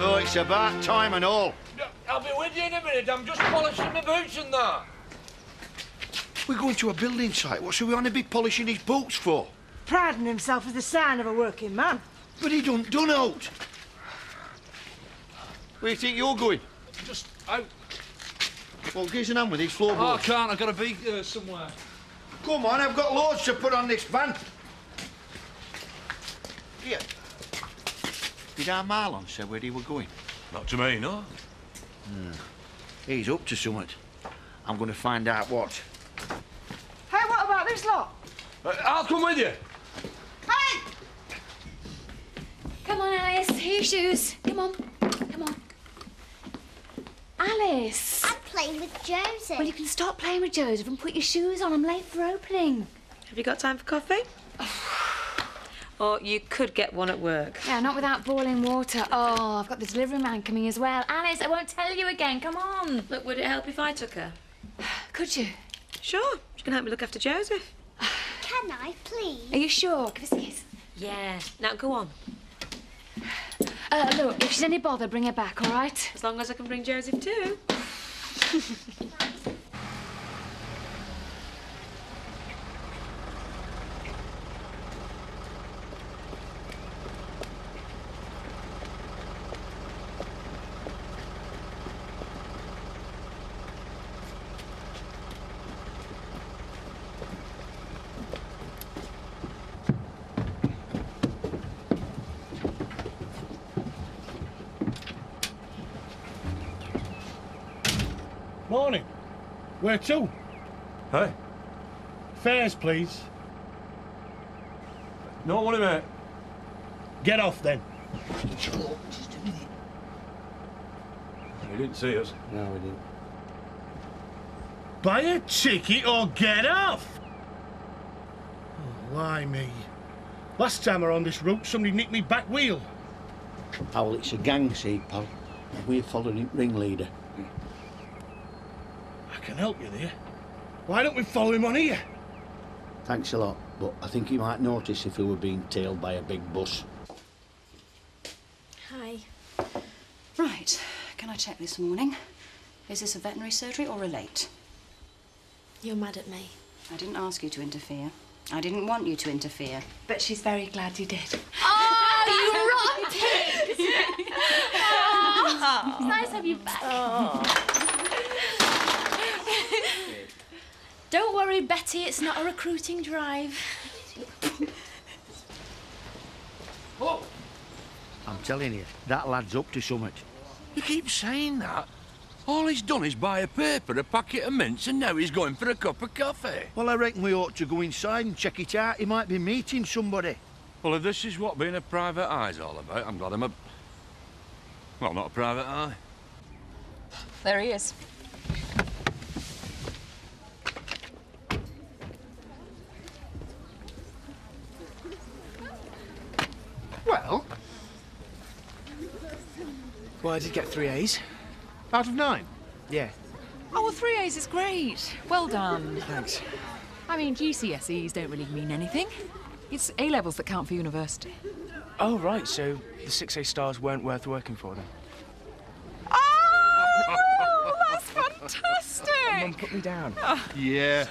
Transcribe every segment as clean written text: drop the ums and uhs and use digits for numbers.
Oh, it's about time and all. I'll be with you in a minute. I'm just polishing my boots and that. We're going to a building site. What should we only be polishing his boots for? Priding himself as the sign of a working man. But he done out. Where do you think you're going? Just out. Well, give us an hand with these floorboards. Oh, I can't. I've got to be somewhere. Come on, I've got loads to put on this van. Here. Did our Marlon say where he were going? Not to me, no. He's up to something. I'm going to find out what. Hey, what about this lot? I'll come with you. Hey! Come on, Alice. Here your shoes. Come on. Come on. Alice. I'm playing with Joseph. Well, you can stop playing with Joseph and put your shoes on. I'm late for opening. Have you got time for coffee? Or you could get one at work. Yeah, not without boiling water. Oh, I've got the delivery man coming as well. Alice, I won't tell you again. Come on. Look, would it help if I took her? Could you? Sure. She can help me look after Joseph. Can I, please? Are you sure? Give us a kiss. Yeah. Now go on. Look, if she's any bother, bring her back, all right? As long as I can bring Joseph too. Morning. Where to? Hey? Fares, please. No money, mate. Get off, then. He didn't see us. No, we didn't. Buy a ticket or get off! Oh, why me? Last time I were on this route, somebody nicked me back wheel. Oh, well, it's a gang seat, pal. And we're following ringleader. I can help you there. Why don't we follow him on here? Thanks a lot, but I think he might notice if he were being tailed by a big bus. Hi. Right, can I check this morning? Is this a veterinary surgery or a late? You're mad at me. I didn't ask you to interfere. I didn't want you to interfere. But she's very glad you did. Oh, you rotten pig! Oh, it's nice to have you back. Oh. Don't worry, Betty, it's not a recruiting drive. Oh! I'm telling you, that lad's up to something. You keep saying that. All he's done is buy a paper, a packet of mints, and now he's going for a cup of coffee. Well, I reckon we ought to go inside and check it out. He might be meeting somebody. Well, if this is what being a private eye's all about, I'm glad I'm a... well, not a private eye. There he is. Well, I did get 3 A's. Out of 9? Yeah. Oh, well, 3 A's is great. Well done. Thanks. I mean, GCSEs don't really mean anything. It's A-levels that count for university. Oh, right, so the 6A stars weren't worth working for then? Oh, that's fantastic! Mum put me down. Yeah.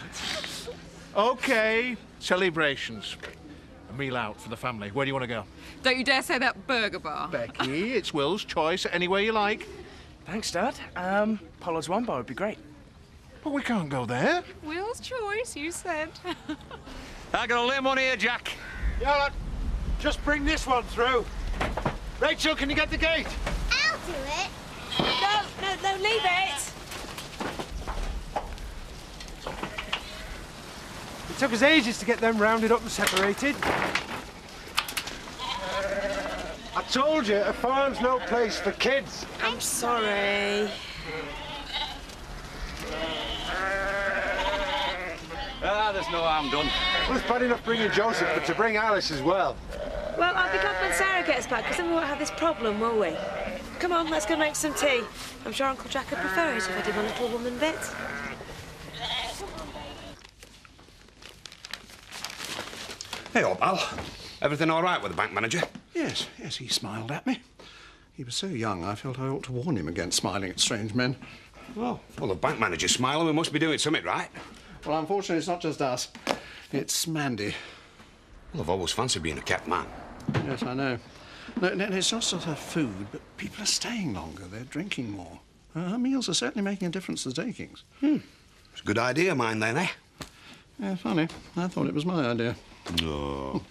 OK, celebrations. A meal out for the family. Where do you want to go? Don't you dare say that burger bar. Becky, it's Will's choice. Anywhere you like. Thanks, Dad. Pollard's Wine Bar would be great. But we can't go there. Will's choice, you said. I got a limb on here, Jack. Yeah, lad. Just bring this one through. Rachel, can you get the gate? I'll do it. No, leave it. It took us ages to get them rounded up and separated. I told you, a farm's no place for kids. I'm sorry. There's no harm done. Well, it's bad enough bringing Joseph, but to bring Alice as well. Well, I'll be glad when Sarah gets back, because then we won't have this problem, will we? Come on, let's go make some tea. I'm sure Uncle Jack would prefer it if I did my little woman bit. Hey, old pal. Everything all right with the bank manager? Yes, he smiled at me. He was so young, I felt I ought to warn him against smiling at strange men. Oh, well, the bank manager's smiling. We must be doing something right. Well, unfortunately, it's not just us. It's Mandy. Well, I've always fancied being a kept man. Yes, I know. No, it's not sort of food, but people are staying longer. They're drinking more. Her meals are certainly making a difference to the takings. It's a good idea, mine, then, eh? Yeah, funny. I thought it was my idea. No.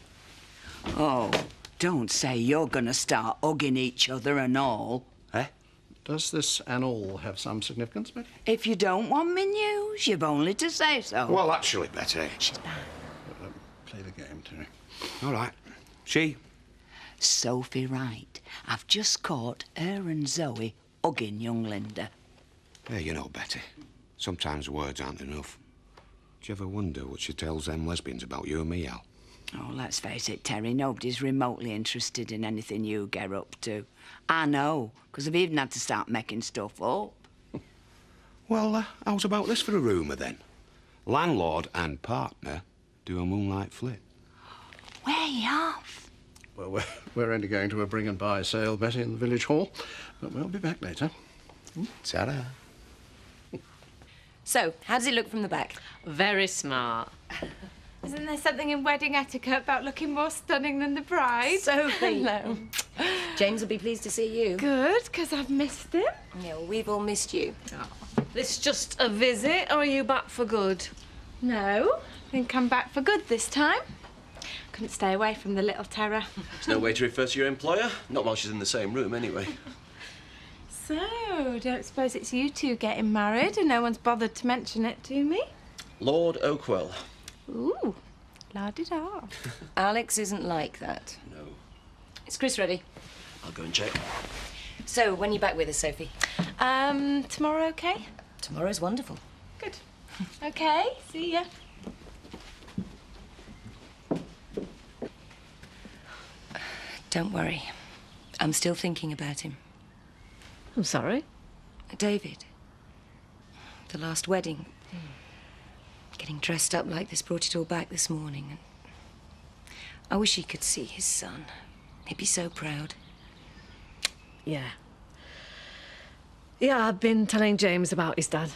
Oh, don't say you're going to start hugging each other and all. Eh? Does this and all have some significance, Betty? If you don't want me news, you've only to say so. Well, actually, Betty. She's back. Play the game, Terry. All right. She? Sophie Wright. I've just caught her and Zoe hugging young Linda. Yeah, you know, Betty, sometimes words aren't enough. Do you ever wonder what she tells them lesbians about you and me, Al? Oh, let's face it, Terry, nobody's remotely interested in anything you get up to. I know, because I've even had to start making stuff up. Well, how's about this for a rumour, then? Landlord and partner do a moonlight flit. Way off. Well, we're only going to a bring and buy sale, Betty, in the village hall. But we'll be back later. Ta-da. So, how does it look from the back? Very smart. Isn't there something in wedding etiquette about looking more stunning than the bride? Sophie. Hello. James will be pleased to see you. Good, because I've missed him. Yeah, well, we've all missed you. This just a visit, or are you back for good? No, I think I'm back for good this time. Couldn't stay away from the little terror. There's no way to refer to your employer. Not while she's in the same room, anyway. So, don't suppose it's you two getting married and no one's bothered to mention it to me? Lord Oakwell. Ooh, la-di-da. Alex isn't like that. No. Is Chris ready? I'll go and check. So, when are you back with us, Sophie? Tomorrow okay? Tomorrow's wonderful. Good. Okay, see ya. Don't worry. I'm still thinking about him. I'm sorry? David. The last wedding. Getting dressed up like this brought it all back this morning. I wish he could see his son. He'd be so proud. Yeah. Yeah, I've been telling James about his dad.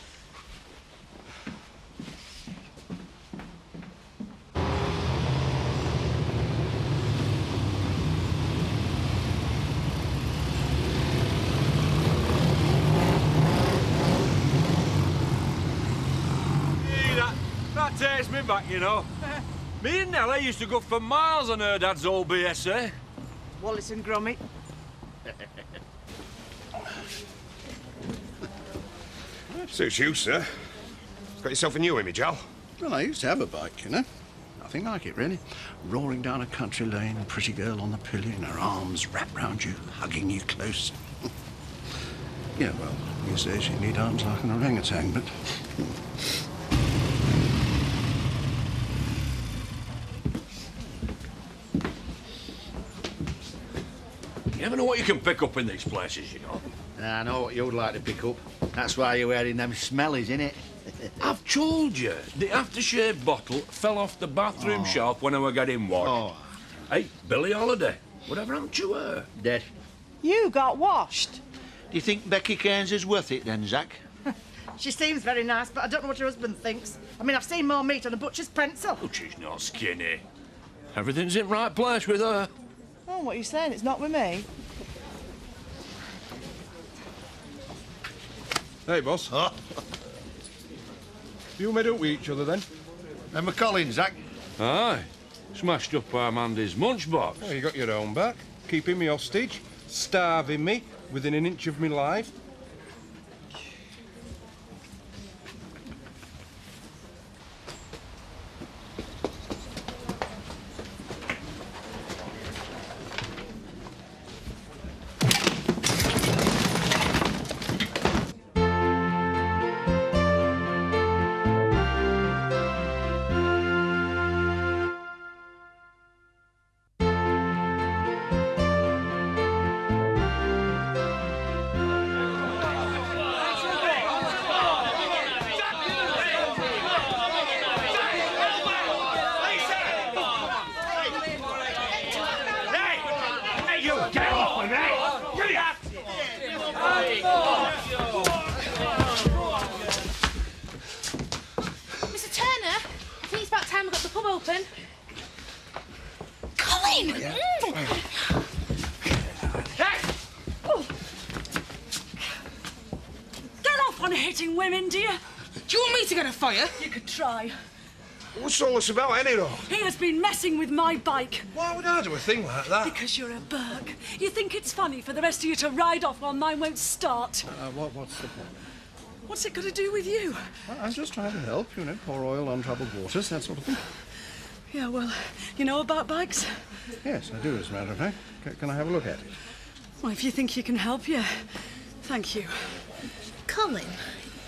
That takes me back, you know. Me and Nellie used to go for miles on her dad's old BSA. Wallace and Gromit. Suits you, sir. Got yourself a new image, Al. Well, I used to have a bike, you know. Nothing like it, really. Roaring down a country lane, a pretty girl on the pillion, her arms wrapped round you, hugging you close. Yeah, well, these days you need arms like an orangutan, but... You never know what you can pick up in these places, you know. I know what you'd like to pick up. That's why you're wearing them smellies, innit? I've told you, the aftershave bottle fell off the bathroom shelf when I were getting washed. Hey, Billie Holiday, whatever happened to her? Dead. You got washed. Do you think Becky Cairns is worth it then, Zach? She seems very nice, but I don't know what her husband thinks. I mean, I've seen more meat on a butcher's pencil. Oh, she's not skinny. Everything's in right place with her. Oh, what are you saying? It's not with me. Hey, boss. Oh. You made up with each other, then? Emma Collins, Zach. Aye. Smashed up Mandy's lunchbox. Oh, you got your own back. Keeping me hostage, starving me, within an inch of me life. open. Colin! Oh. Get off on hitting women, dear. Do you want me to get a fire? You could try. What's all this about, anyhow? He has been messing with my bike. Why would I do a thing like that? Because you're a Burke. You think it's funny for the rest of you to ride off while mine won't start. What's the point? What's it got to do with you? I'm just trying to help, pour oil on troubled waters, that sort of thing. Yeah, well, you know about bikes? Yes, I do, as a matter of fact. Can I have a look at it? Well, if you think you can help, yeah. Thank you. Colin,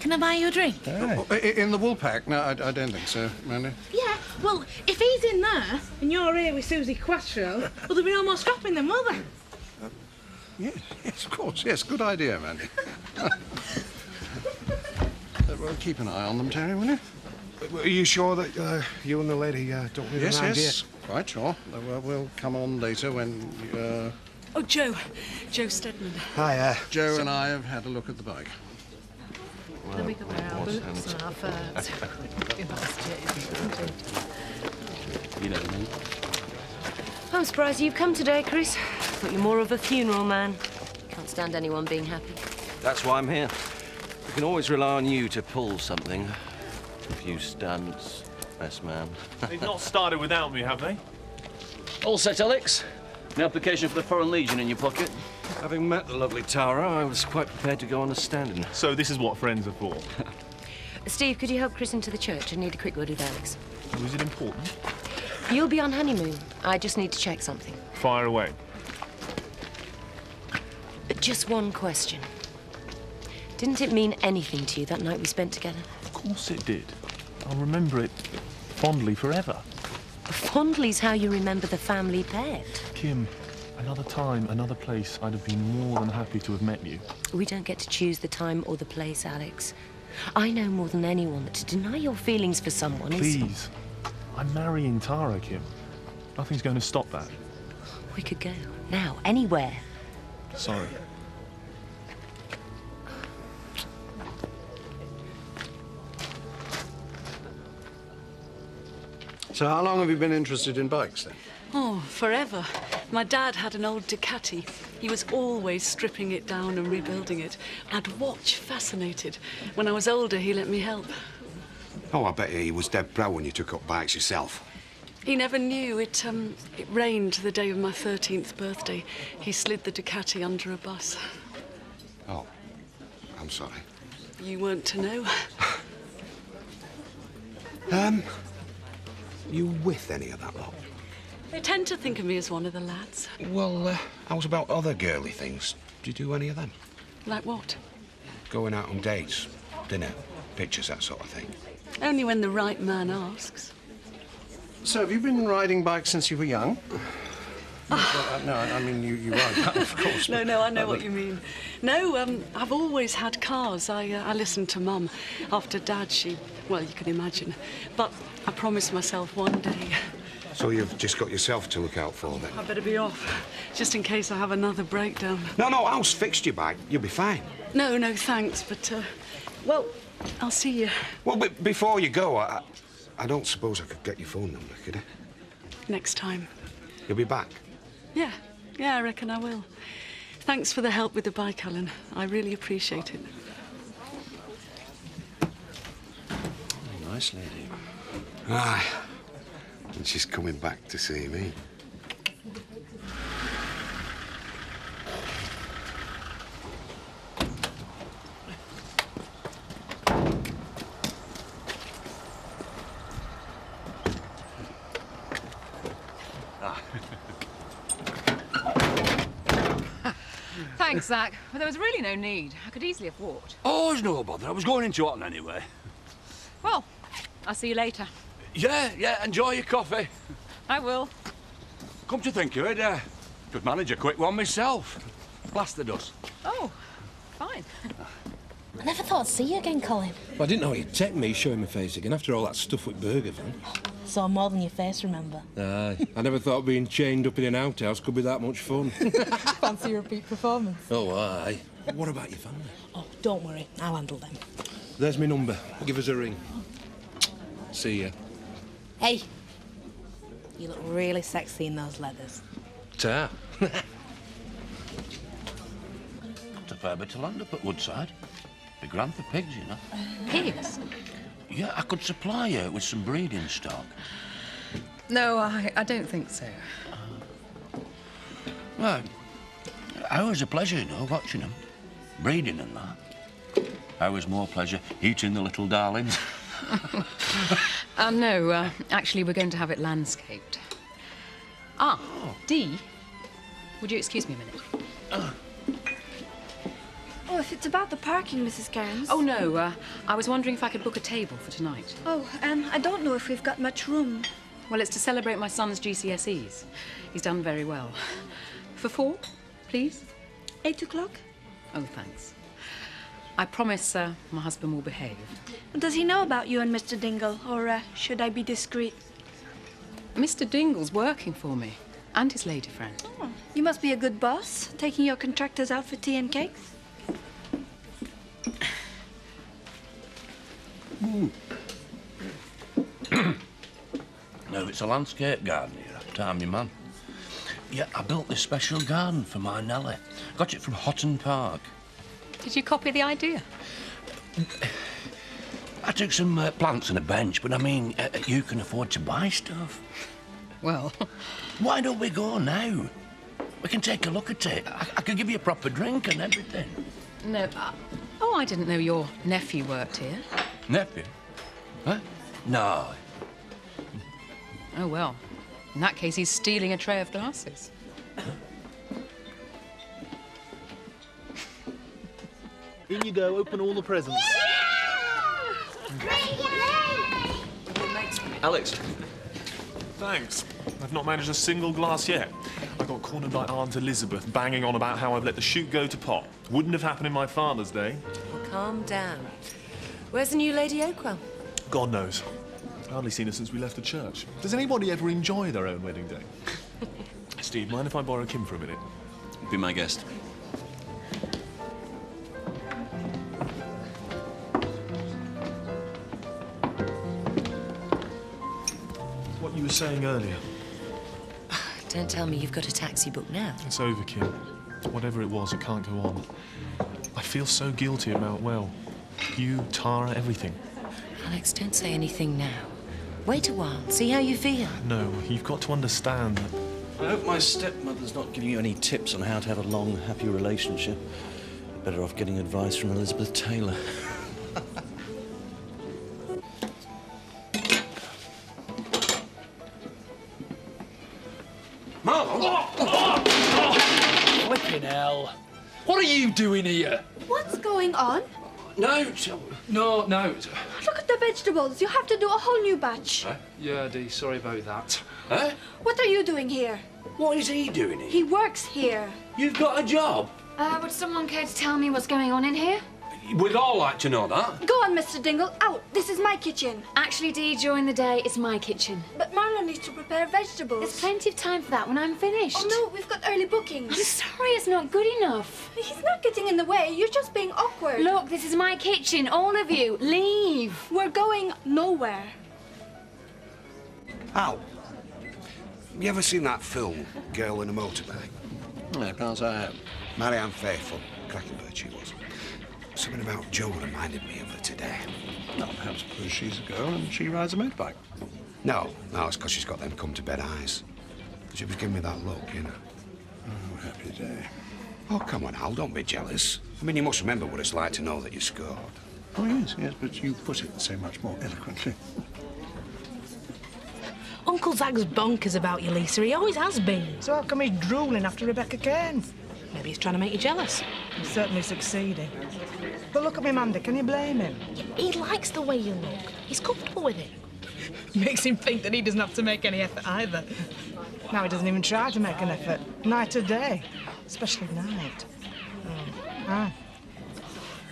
can I buy you a drink? In the wool pack? No, I don't think so, Mandy. Yeah, well, if he's in there and you're here with Susie Quattro, well, there'll be no more scrapping them, will there? Yes, of course. Yes, good idea, Mandy. Well, keep an eye on them, Terry, will you? Are you sure that you and the lady don't need an idea? Yes, quite sure. We'll come on later when... Oh, Joe Stedman. Hi, Joe and I have had a look at the bike. Then we can wear our boots and our furs. You know me. I'm surprised you've come today, Chris. Thought you're more of a funeral man. Can't stand anyone being happy. That's why I'm here. We can always rely on you to pull something. A few stunts, best man. They've not started without me, have they? All set, Alex. An application for the Foreign Legion in your pocket. Having met the lovely Tara, I was quite prepared to go on a stand-in. So this is what friends are for? Steve, could you help Chris into the church? I need a quick word with Alex. Oh, is it important? You'll be on honeymoon. I just need to check something. Fire away. Just one question. Didn't it mean anything to you that night we spent together? Of course it did. I'll remember it fondly forever. Fondly's how you remember the family pet. Kim, another time, another place, I'd have been more than happy to have met you. We don't get to choose the time or the place, Alex. I know more than anyone that to deny your feelings for someone is... Please. I'm marrying Tara, Kim. Nothing's going to stop that. We could go. Now. Anywhere. Sorry. So how long have you been interested in bikes, then? Oh, forever. My dad had an old Ducati. He was always stripping it down and rebuilding it. I'd watch, fascinated. When I was older, he let me help. Oh, I bet he was dead proud when you took up bikes yourself. He never knew. It rained the day of my 13th birthday. He slid the Ducati under a bus. Oh, I'm sorry. You weren't to know. You with any of that lot? They tend to think of me as one of the lads. Well, how's about other girly things? Do you do any of them? Like what? Going out on dates, dinner, pictures, that sort of thing. Only when the right man asks. So have you been riding bikes since you were young? No, I mean, you are young, of course. No, I know what you mean. No, I've always had cars. I listened to Mum. After Dad, well, you can imagine. But I promised myself one day. So you've just got yourself to look out for, then? I better be off, just in case I have another breakdown. No, Al's fixed your bike. You'll be fine. No, thanks, but, well, I'll see you. Well, but before you go, I don't suppose I could get your phone number, could I? Next time. You'll be back? Yeah, I reckon I will. Thanks for the help with the bike, Alan. I really appreciate it. Nice lady. Aye. And she's coming back to see me. Thanks, Zach. But there was really no need. I could easily have walked. Oh, there's no bother. I was going into Otten anyway. Well, I'll see you later. Yeah, enjoy your coffee. I will. Come to think of it, could manage a quick one myself. Plaster dust. Oh, fine. I never thought I'd see you again, Colin. Well, I didn't know you'd take me showing my face again after all that stuff with Burger Van. Saw more than your face, remember? Aye. I never thought being chained up in an outhouse could be that much fun. Fancy your repeat performance? Oh, aye. What about your family? Oh, don't worry. I'll handle them. There's my number. Give us a ring. See ya. Hey, You look really sexy in those leathers. Ta. Got a fair bit of land up at Woodside. Be grand for pigs, you know. Pigs? Yeah, I could supply you with some breeding stock. No, I don't think so. Well, it was a pleasure, you know, watching them. Breeding and that. I was more pleasure eating the little darlings. No, actually, we're going to have it landscaped. Ah, Dee, would you excuse me a minute? Oh, if it's about the parking, Mrs. Cairns. Oh, no, I was wondering if I could book a table for tonight. Oh, I don't know if we've got much room. Well, it's to celebrate my son's GCSEs. He's done very well. For 4, please? 8 o'clock? Oh, thanks. I promise my husband will behave. Does he know about you and Mr. Dingle, or should I be discreet? Mr. Dingle's working for me, and his lady friend. Oh, you must be a good boss, taking your contractors out for tea and cakes. No, it's a landscape garden here. Time your man. Yeah, I built this special garden for my Nellie. Got it from Houghton Park. Did you copy the idea? I took some plants and a bench, but I mean, you can afford to buy stuff. Well... Why don't we go now? We can take a look at it. I can give you a proper drink and everything. No. Oh, I didn't know your nephew worked here. Nephew? Huh? No. Oh, well. In that case, he's stealing a tray of glasses. In you go, open all the presents. Alex. Thanks. I've not managed a single glass yet. I got cornered by Aunt Elizabeth banging on about how I've let the shoot go to pot. Wouldn't have happened in my father's day. Well, calm down. Where's the new Lady Oakwell? God knows. I've hardly seen her since we left the church. Does anybody ever enjoy their own wedding day? Steve, mind if I borrow Kim for a minute? Be my guest. What you were saying earlier. Don't tell me you've got a taxi booked now. It's over, Kim. Whatever it was, it can't go on. I feel so guilty about, well, you, Tara, everything. Alex, don't say anything now. Wait a while, see how you feel. No, you've got to understand that... I hope my stepmother's not giving you any tips on how to have a long, happy relationship. Better off getting advice from Elizabeth Taylor. Flipping hell. What are you doing here? What's going on? No. Look at the vegetables. You have to do a whole new batch. Yeah, Dee, sorry about that. What are you doing here? What is he doing here? He works here. You've got a job? Would someone care to tell me what's going on in here? We'd all like to know that. Go on, Mr. Dingle. Out. This is my kitchen. Actually, Dee, during the day, it's my kitchen. But Marlon needs to prepare vegetables. There's plenty of time for that when I'm finished. Oh, no, we've got early bookings. I'm sorry, it's not good enough. He's not getting in the way. You're just being awkward. Look, this is my kitchen. All of you, leave. We're going nowhere. Al, you ever seen that film, Girl in a Motorbike? No, I can't say I have. Marianne Faithfull, cracking bird she was. Something about Joe reminded me of her today. No, perhaps because she's a girl and she rides a motorbike. No, it's because she's got them come-to-bed eyes. She was giving me that look, you know. Oh, happy day. Oh, come on, Al, don't be jealous. I mean, you must remember what it's like to know that you scored. Oh, yes, but you put it so much more eloquently. Uncle Zag's bonkers about you, Lisa. He always has been. So how come he's drooling after Rebecca Cairns? Maybe he's trying to make you jealous. He's certainly succeeding. But look at me, Mandy. Can you blame him? He likes the way you look. He's comfortable with it. Makes him think that he doesn't have to make any effort either. Now he doesn't even try to make an effort. Night or day. Especially night.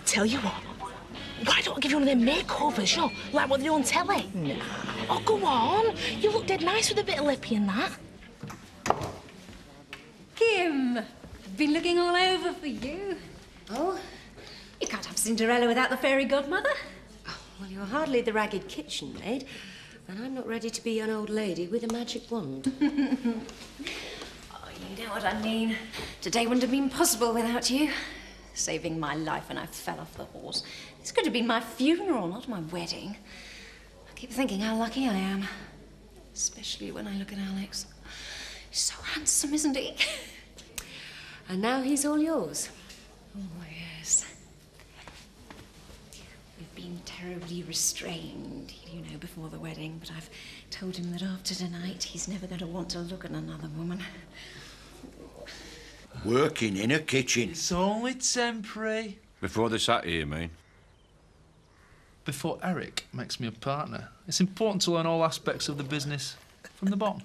Tell you what. Why don't I give you one of them makeovers, you know, like what they do on telly? No. Oh, go on. You look dead nice with a bit of lippy and that. Kim, been looking all over for you. Oh, you can't have Cinderella without the fairy godmother. Oh, well, you're hardly the ragged kitchen maid. then I'm not ready to be an old lady with a magic wand. Oh, you know what I mean. Today wouldn't have been possible without you. Saving my life when I fell off the horse. This could have been my funeral, not my wedding. I keep thinking how lucky I am. Especially when I look at Alex. He's so handsome, isn't he? And now he's all yours. Oh, yes. We've been terribly restrained, you know, before the wedding, but I've told him that after tonight, he's never going to want to look at another woman. Working in a kitchen. It's only temporary. Before they sat here, you mean? Before Eric makes me a partner. It's important to learn all aspects of the business from the bottom.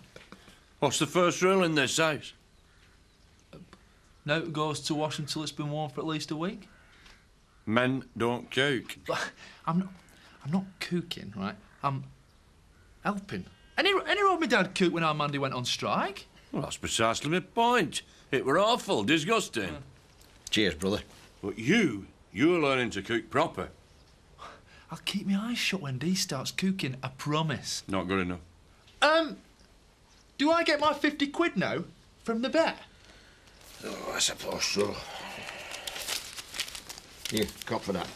What's the first rule in this house? No goes to wash until it's been warm for at least a week. Men don't cook. I'm not cooking, right? I'm helping. Any road my dad cooked when our Mandy went on strike? Well, that's precisely my point. It were awful, disgusting. Cheers, brother. But you're learning to cook proper. I'll keep my eyes shut when Dee starts cooking, I promise. Not good enough. Do I get my 50 quid now from the bet? Oh, I suppose so. Here, cop for that.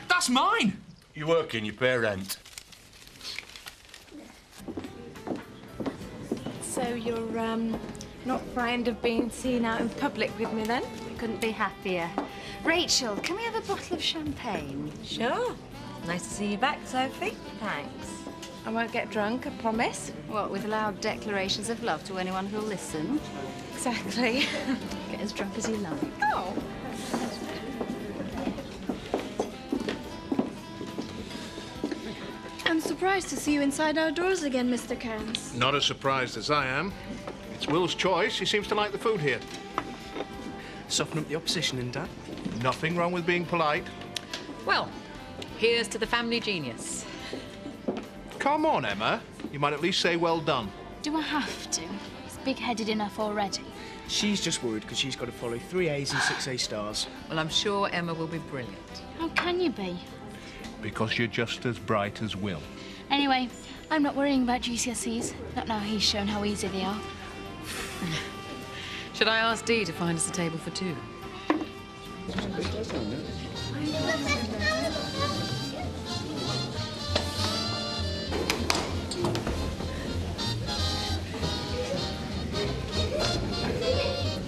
That's mine! You working, you pay rent. So you're, not frightened of being seen out in public with me, then? Couldn't be happier. Rachel, can we have a bottle of champagne? Sure. Nice to see you back, Sophie. Thanks. I won't get drunk, I promise. What, with loud declarations of love to anyone who'll listen? Exactly. Get as drunk as you like. Oh. I'm surprised to see you inside our doors again, Mr. Cairns. Not as surprised as I am. It's Will's choice. He seems to like the food here. Soften up the opposition, in Dad. Nothing wrong with being polite. Well, here's to the family genius. Come on, Emma. You might at least say well done. Do I have to? He's big-headed enough already. She's just worried because she's got to follow 3 A's and 6 A stars. Well, I'm sure Emma will be brilliant. How can you be? Because you're just as bright as Will. Anyway, I'm not worrying about GCSEs. Not now he's shown how easy they are. Should I ask Dee to find us a table for 2?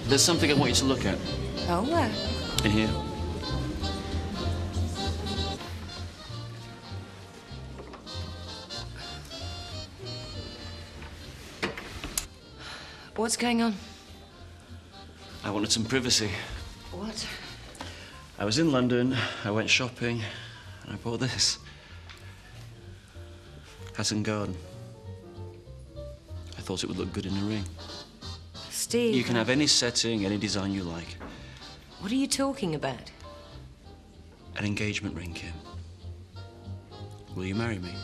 There's something I want you to look at. Oh, where? In here. What's going on? I wanted some privacy. What? I was in London, I went shopping, and I bought this. Hatton Garden. I thought it would look good in a ring. Steve. You can have any setting, any design you like. What are you talking about? An engagement ring, Kim. Will you marry me?